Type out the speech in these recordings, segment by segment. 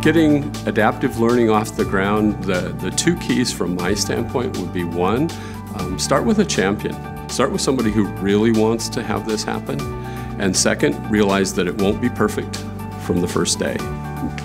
Getting adaptive learning off the ground, the two keys from my standpoint would be one, start with a champion. Start with somebody who really wants to have this happen. And second, realize that it won't be perfect from the first day.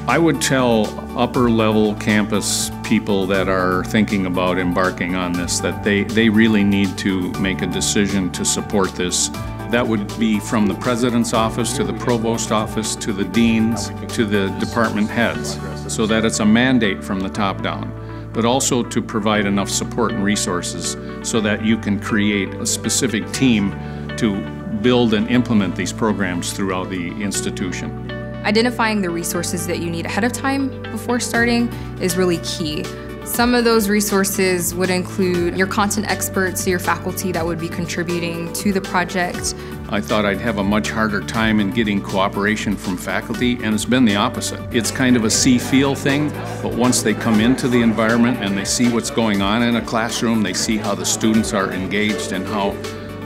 I would tell upper-level campus people that are thinking about embarking on this that they really need to make a decision to support this. That would be from the president's office to the provost office to the deans to the department heads, so that it's a mandate from the top down, but also to provide enough support and resources so that you can create a specific team to build and implement these programs throughout the institution. Identifying the resources that you need ahead of time before starting is really key. Some of those resources would include your content experts, your faculty that would be contributing to the project. I thought I'd have a much harder time in getting cooperation from faculty, and it's been the opposite. It's kind of a see-feel thing, but once they come into the environment and they see what's going on in a classroom, they see how the students are engaged and how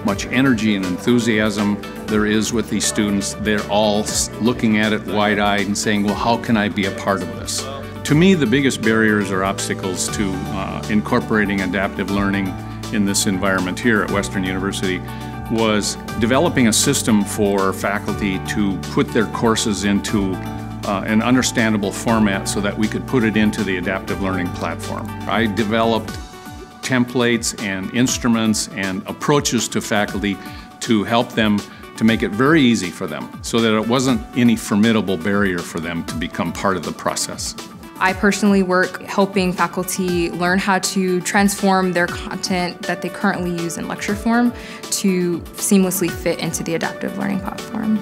much energy and enthusiasm there is with these students, they're all looking at it wide-eyed and saying, well, how can I be a part of this? To me, the biggest barriers or obstacles to incorporating adaptive learning in this environment here at Western University was developing a system for faculty to put their courses into an understandable format so that we could put it into the adaptive learning platform. I developed templates and instruments and approaches to faculty to help them to make it very easy for them so that it wasn't any formidable barrier for them to become part of the process. I personally work helping faculty learn how to transform their content that they currently use in lecture form to seamlessly fit into the adaptive learning platform.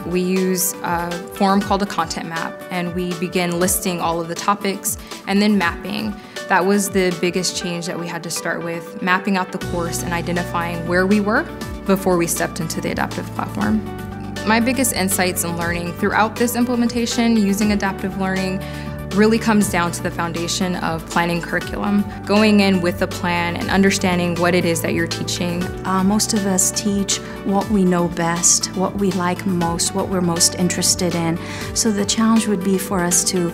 We use a form called a content map, and we begin listing all of the topics and then mapping. That was the biggest change that we had to start with, mapping out the course and identifying where we were before we stepped into the adaptive platform. My biggest insights and learning throughout this implementation using adaptive learning really comes down to the foundation of planning curriculum, going in with a plan and understanding what it is that you're teaching. Most of us teach what we know best, what we like most, what we're most interested in. So the challenge would be for us to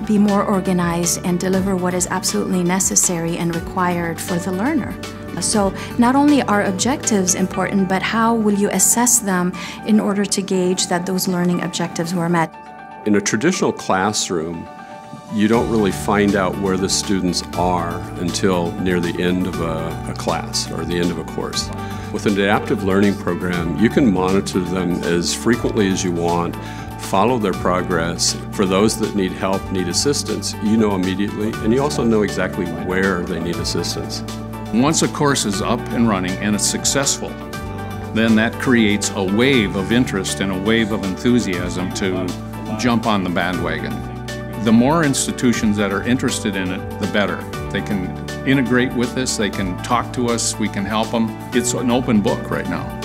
be more organized and deliver what is absolutely necessary and required for the learner. So not only are objectives important, but how will you assess them in order to gauge that those learning objectives were met? In a traditional classroom, you don't really find out where the students are until near the end of a class or the end of a course. With an adaptive learning program, you can monitor them as frequently as you want, follow their progress. For those that need help, need assistance, you know immediately, and you also know exactly where they need assistance. Once a course is up and running and it's successful, then that creates a wave of interest and a wave of enthusiasm to jump on the bandwagon. The more institutions that are interested in it, the better. They can integrate with us, they can talk to us, we can help them. It's an open book right now.